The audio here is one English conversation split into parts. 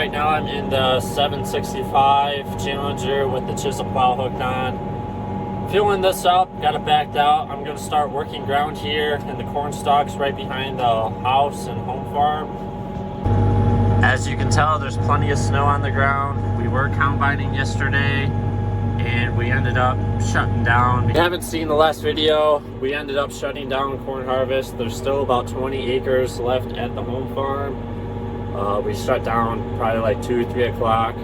Right now I'm in the 765 Challenger with the Chisel plow hooked on. Filling this up, got it backed out. I'm going to start working ground here in the corn stalks right behind the house and home farm. As you can tell, there's plenty of snow on the ground. We were combining yesterday and we ended up shutting down. If you haven't seen the last video, we ended up shutting down corn harvest. There's still about 20 acres left at the home farm. We shut down probably like 2-3 o'clock.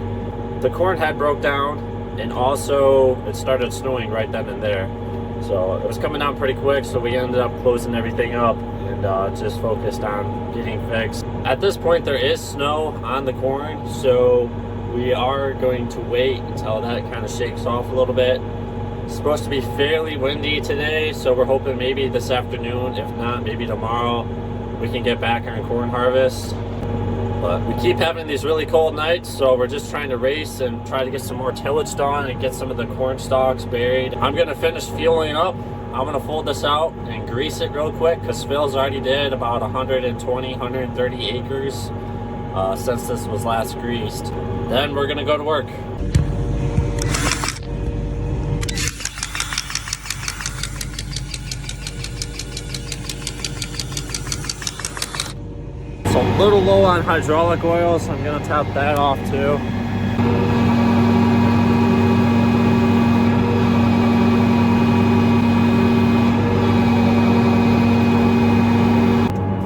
The corn had broke down, and also it started snowing right then and there. So it was coming down pretty quick, so we ended up closing everything up and just focused on getting fixed. At this point there is snow on the corn, so we are going to wait until that kind of shakes off a little bit. It's supposed to be fairly windy today, so we're hoping maybe this afternoon, if not maybe tomorrow, we can get back on corn harvest. But we keep having these really cold nights, so we're just trying to race and try to get some more tillage done and get some of the corn stalks buried. I'm gonna finish fueling up. I'm gonna fold this out and grease it real quick because Phil's already did about 120, 130 acres since this was last greased. Then we're gonna go to work. It's a little low on hydraulic oil, so I'm gonna top that off too.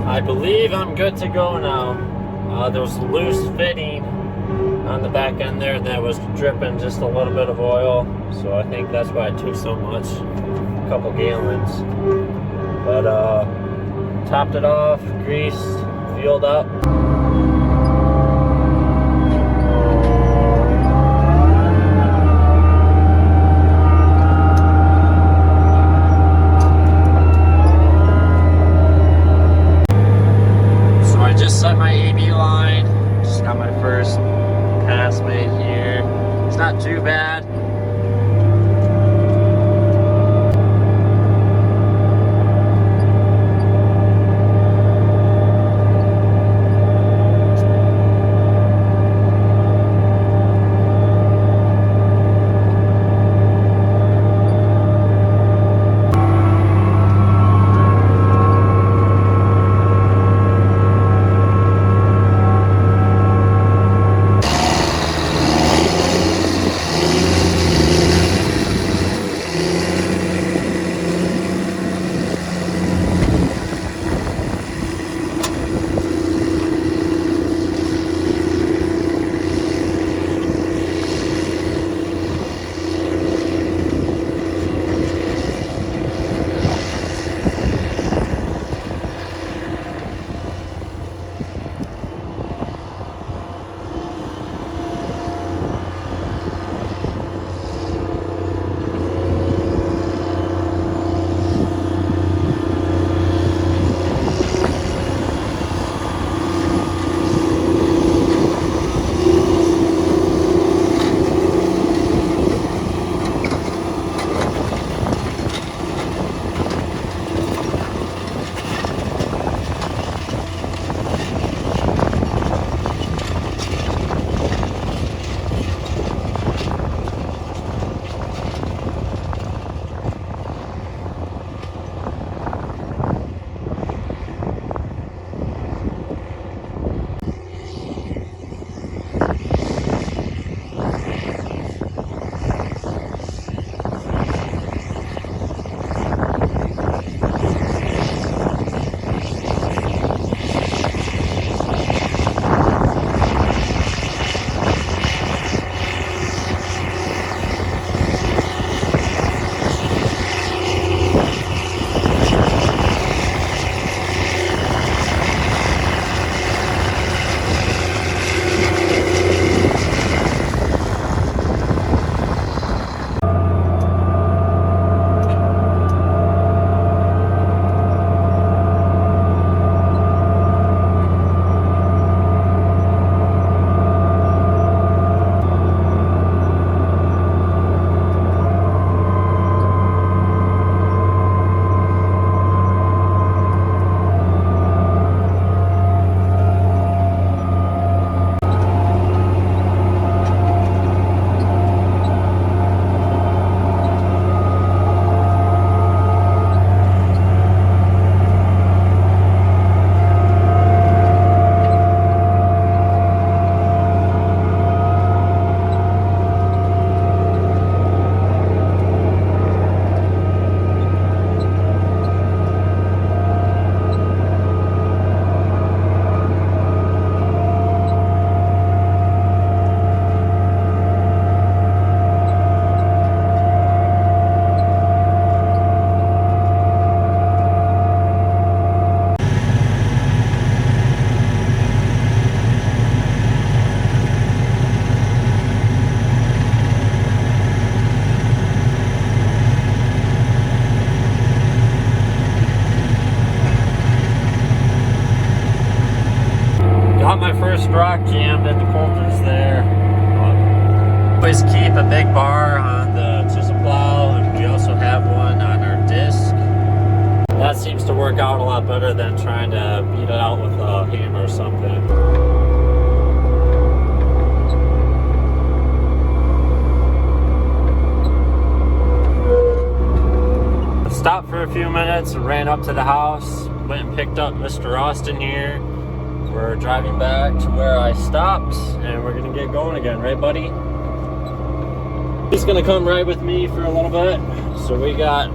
I believe I'm good to go now. There was loose fitting on the back end there that was dripping just a little bit of oil, so I think that's why it took so much, a couple gallons. But topped it off, greased, fueled up. So I just set my AB line, just got my first pass made here. It's not too bad. keep a big bar on the chisel plow, and we also have one on our disc. That seems to work out a lot better than trying to beat it out with a hammer or something. Stopped for a few minutes, ran up to the house, went and picked up Mr. Austin here. We're driving back to where I stopped, and we're gonna get going again, right buddy? He's gonna come ride with me for a little bit. So we got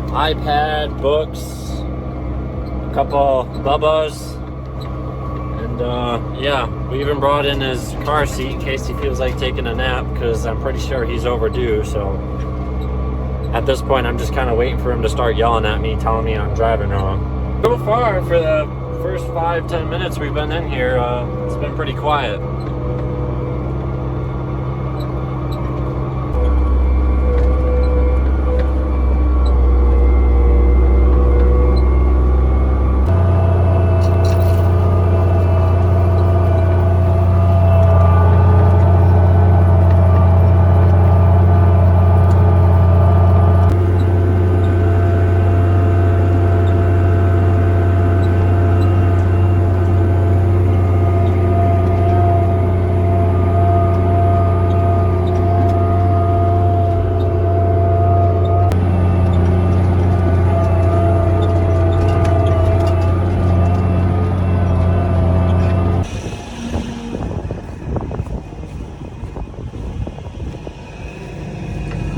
iPad, books, a couple Bubbas, and yeah, we even brought in his car seat in case he feels like taking a nap, because I'm pretty sure he's overdue. So at this point, I'm just kind of waiting for him to start yelling at me, telling me I'm driving wrong. So far, for the first 5-10 minutes we've been in here, it's been pretty quiet.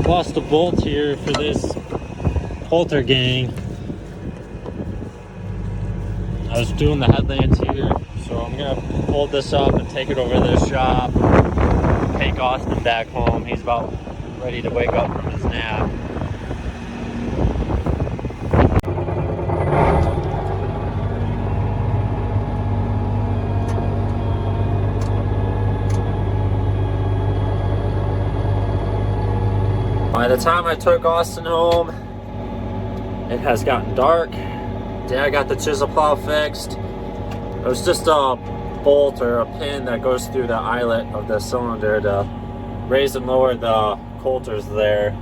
Lost a bolt here for this halter gang. I was doing the headlands here, so I'm gonna fold this up and take it over to the shop, take Austin back home. He's about ready to wake up from his nap. By the time I took Austin home, it has gotten dark. Dad got the chisel plow fixed. It was just a bolt or a pin that goes through the eyelet of the cylinder to raise and lower the coulters there.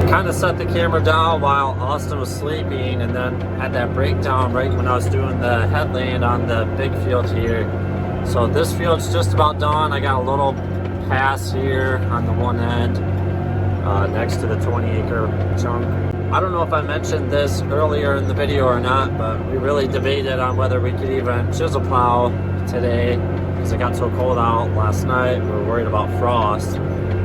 Kind of set the camera down while Austin was sleeping, and then had that breakdown right when I was doing the headland on the big field here. So this field's just about done. I got a little pass here on the one end next to the 20-acre chunk. I don't know if I mentioned this earlier in the video or not, but we really debated on whether we could even chisel plow today because it got so cold out last night. We were worried about frost.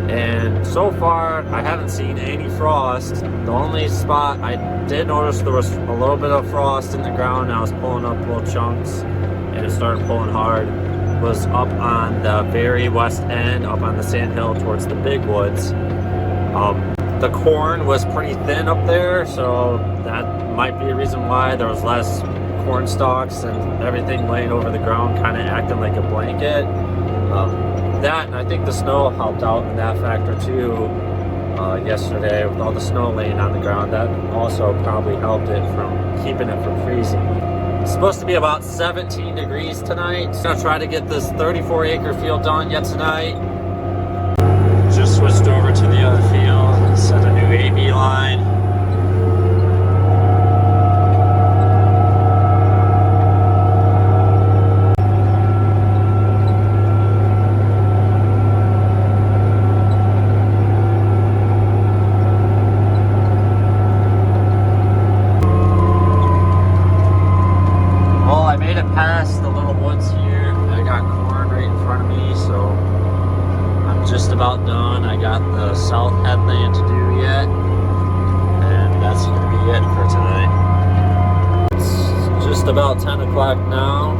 And so far, I haven't seen any frost. The only spot I did notice there was a little bit of frost in the ground, and I was pulling up little chunks, and it started pulling hard, was up on the very west end, up on the sand hill towards the big woods. The corn was pretty thin up there, so that might be a reason why there was less corn stalks and everything laying over the ground, kind of acting like a blanket. That, and I think the snow helped out in that factor too. Yesterday with all the snow laying on the ground, that also probably helped it from keeping it from freezing. It's supposed to be about 17 degrees tonight. I'm gonna try to get this 34-acre field done yet tonight. Just switched over to the other field, set a new AB line. Past the little woods here. I got corn right in front of me, so I'm just about done. I got the south headland to do yet, and that's gonna be it for tonight. It's just about 10 o'clock now,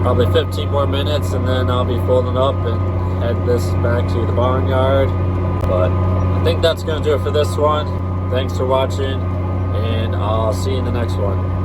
probably 15 more minutes, and then I'll be folding up and head this back to the barnyard. But I think that's gonna do it for this one. Thanks for watching, and I'll see you in the next one.